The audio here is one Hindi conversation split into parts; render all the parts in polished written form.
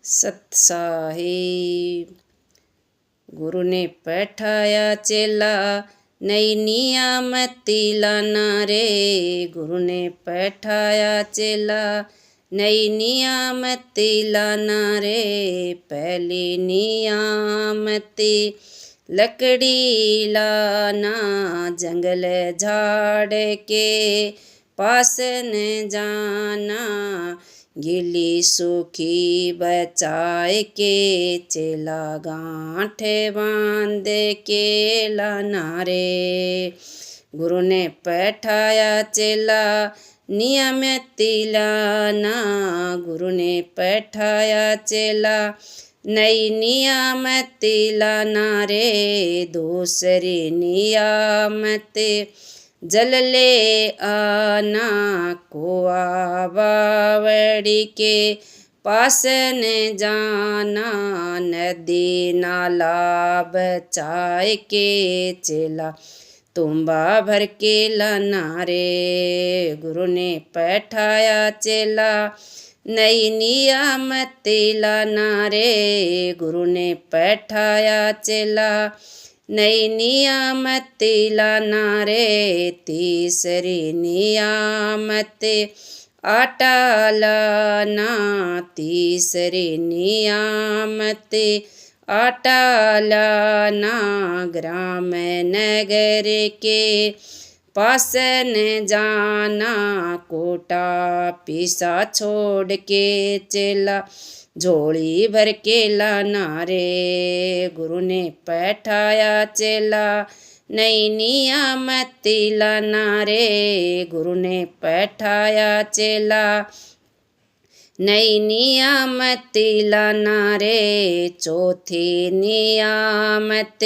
सतसाहिब। गुरु ने बैठाया चेला नई नियामती लाना रे। गुरु ने बैठाया चेला नई नियामती लाना रे। पहली नियामती लकड़ी लाना, जंगल झाड़ के पास न जाना। गीली सूखी बचाए के चेला गांठ बांध के लाना रे। गुरु ने बैठाया चेला नियमती लाना। गुरु ने बैठाया चेला नई नियामती लाना रे। दूसरी नियामत जल ले आना, कुआ बावड़ी के पास न जाना। नदी नाला बचाए के चेला तुम्बा भर के लाना रे। गुरु ने बैठाया चेला नई नियामती लाना रे। गुरु ने बैठाया चेला नई नियामती लाना रे। तीसरी नियामत आटा लाना। तीसरी नियामत आटा लाना, ग्राम नगर के पास न जाना। कोटा पीसा छोड़ के चेला झोली भर के लाना रे। गुरु ने बैठाया चेला नई नियामती लाना रे। गुरु ने बैठाया चेला नई नियामती लाना रे। चौथी नियामत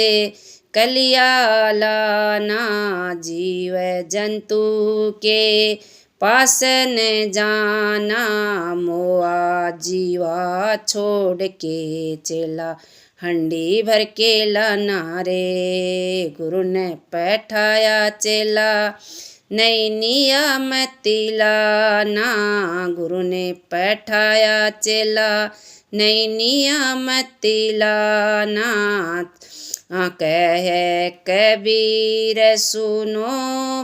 कलिया लाना, जीव जंतु के पास न जाना। मोआ जीवा छोड़ के चेला हंडी भर के लाना रे। गुरु ने बैठाया चेला नई नियामती लाना। गुरु ने बैठाया चेला नई नियामती लाना। कह कबीर सुनो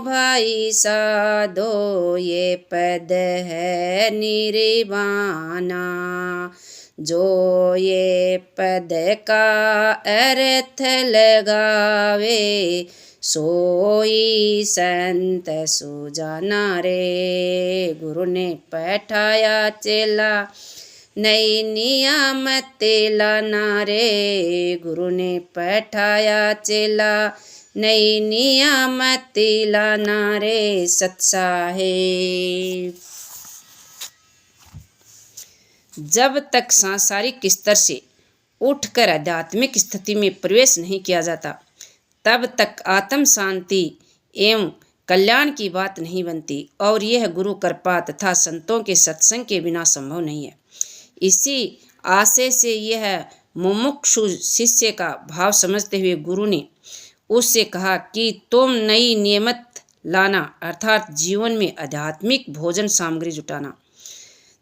भाई साधो, ये पद है निर्वाणा। जो ये पद का अर्थ लगावे, सोई संत सुजाना रे। गुरु ने बैठाया चेला नई नियामती लाना रे। गुरु ने बैठाया चेला नई नियामती लाना रे। सतसाहिब। जब तक सांसारिक स्तर से उठकर आध्यात्मिक स्थिति में प्रवेश नहीं किया जाता, तब तक आत्म शांति एवं कल्याण की बात नहीं बनती और यह गुरु कृपा तथा संतों के सत्संग के बिना संभव नहीं है। इसी आशय से यह मुमुक्षु शिष्य का भाव समझते हुए गुरु ने उससे कहा कि तुम नई नियमत लाना, अर्थात जीवन में आध्यात्मिक भोजन सामग्री जुटाना,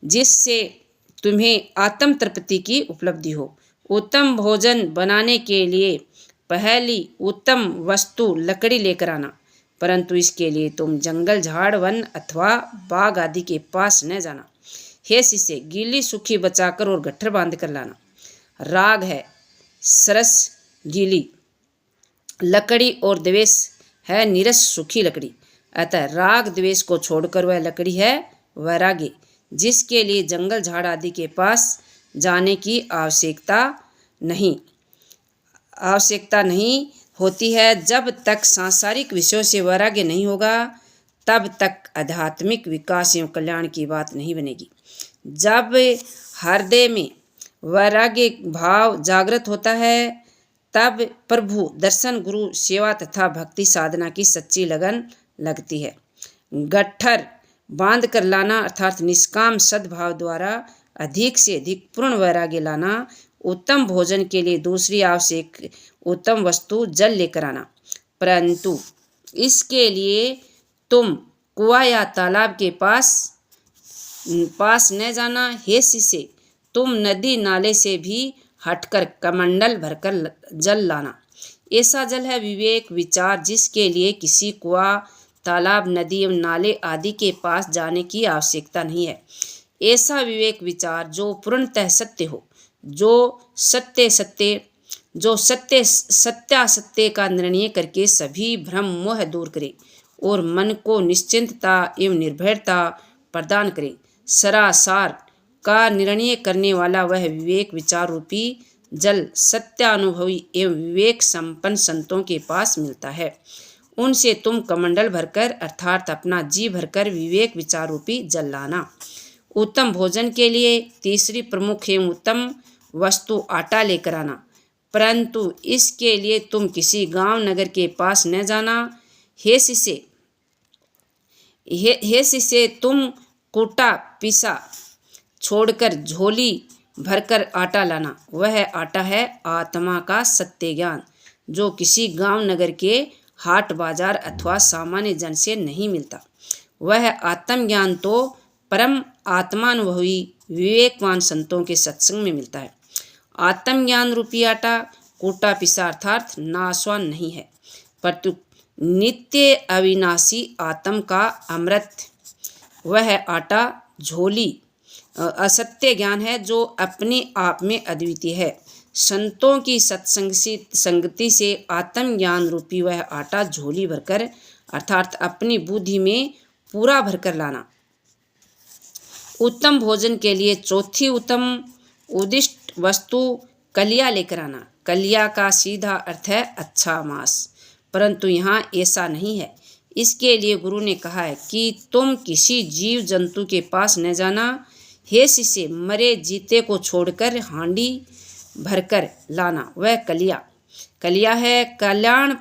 जिससे तुम्हें आत्म तृप्ति की उपलब्धि हो। उत्तम भोजन बनाने के लिए पहली उत्तम वस्तु लकड़ी लेकर आना, परंतु इसके लिए तुम जंगल झाड़ वन अथवा बाग आदि के पास न जाना। हे शिष्य, गीली सूखी बचाकर और गट्ठर बांध कर लाना। राग है सरस गीली लकड़ी और द्वेष है नीरस सूखी लकड़ी। अतः राग द्वेष को छोड़कर वह लकड़ी है वैराग्य, जिसके लिए जंगल झाड़ आदि के पास जाने की आवश्यकता नहीं होती है। जब तक सांसारिक विषयों से वैराग्य नहीं होगा, तब तक आध्यात्मिक विकास एवं कल्याण की बात नहीं बनेगी। जब हृदय में वैराग्य भाव जागृत होता है, तब प्रभु दर्शन, गुरु सेवा तथा भक्ति साधना की सच्ची लगन लगती है। गट्ठर बांध कर लाना अर्थात निष्काम सद्भाव द्वारा अधिक से अधिक पूर्ण वैराग्य लाना। उत्तम भोजन के लिए दूसरी आवश्यक उत्तम वस्तु जल लेकर आना, परंतु इसके लिए तुम कुआं या तालाब के पास न जाना। हे शिष्य, तुम नदी नाले से भी हटकर कमंडल भरकर जल लाना। ऐसा जल है विवेक विचार, जिसके लिए किसी कुआं, तालाब, नदी एवं नाले आदि के पास जाने की आवश्यकता नहीं है। ऐसा विवेक विचार जो पूर्णतः सत्य हो, जो सत्यासत्य का निर्णय करके सभी भ्रम मोह दूर करे और मन को निश्चिंतता एवं निर्भयता प्रदान करे। सरासार का निर्णय करने वाला वह विवेक विचार रूपी जल सत्यानुभवी एवं विवेक संपन्न संतों के पास मिलता है। उनसे तुम कमंडल भरकर अर्थात अपना जी भरकर विवेक विचार रूपी जल लाना। उत्तम भोजन के लिए तीसरी प्रमुख एवं उत्तम वस्तु आटा लेकर आना, परंतु इसके लिए तुम किसी गांव नगर के पास न जाना। हे शिष्य, तुम कूटा पिसा छोड़कर झोली भरकर आटा लाना। वह आटा है आत्मा का सत्य ज्ञान, जो किसी गांव नगर के हाट बाजार अथवा सामान्य जन से नहीं मिलता। वह आत्मज्ञान तो परम आत्मानुभवी विवेकवान संतों के सत्संग में मिलता है। आत्मज्ञान रूपी आटा कूटा पिसा अर्थात नाशवान नहीं है, परंतु नित्य अविनाशी आत्म का अमृत। वह आटा झोली असत्य ज्ञान है, जो अपने आप में अद्वितीय है। संतों की संगति से आत्मज्ञान रूपी वह आटा झोली भरकर अर्थात अपनी बुद्धि में पूरा भरकर लाना। उत्तम भोजन के लिए चौथी उत्तम उद्दिष्ट वस्तु कलिया लेकर आना। कलिया का सीधा अर्थ है अच्छा मांस, परंतु यहाँ ऐसा नहीं है। इसके लिए गुरु ने कहा है कि तुम किसी जीव जंतु के पास न जाना। हे शिष्य, मरे जीते को छोड़कर हांडी भरकर लाना। वह कलिया है कल्याण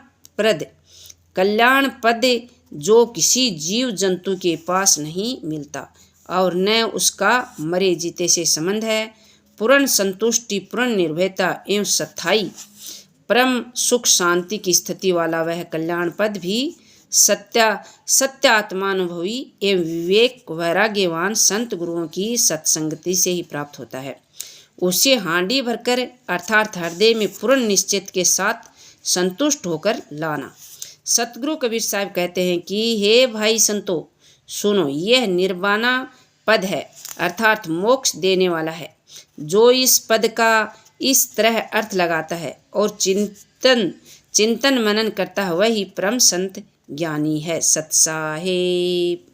पद, जो किसी जीव जंतु के पास नहीं मिलता और न उसका मरे जीते से संबंध है। पूर्ण संतुष्टि, पूर्ण निर्भयता एवं स्थायी परम सुख शांति की स्थिति वाला वह कल्याण पद भी सत्य आत्मानुभवी एवं विवेक वैराग्यवान संत गुरुओं की सत्संगति से ही प्राप्त होता है। उसे हांडी भरकर अर्थात हृदय में पूर्ण निश्चित के साथ संतुष्ट होकर लाना। सतगुरु कबीर साहब कहते हैं कि हे भाई संतो, सुनो, यह निर्वाणा पद है अर्थात मोक्ष देने वाला है। जो इस पद का इस तरह अर्थ लगाता है और चिंतन मनन करता है, वही परम संत ज्ञानी है। सत साहिब।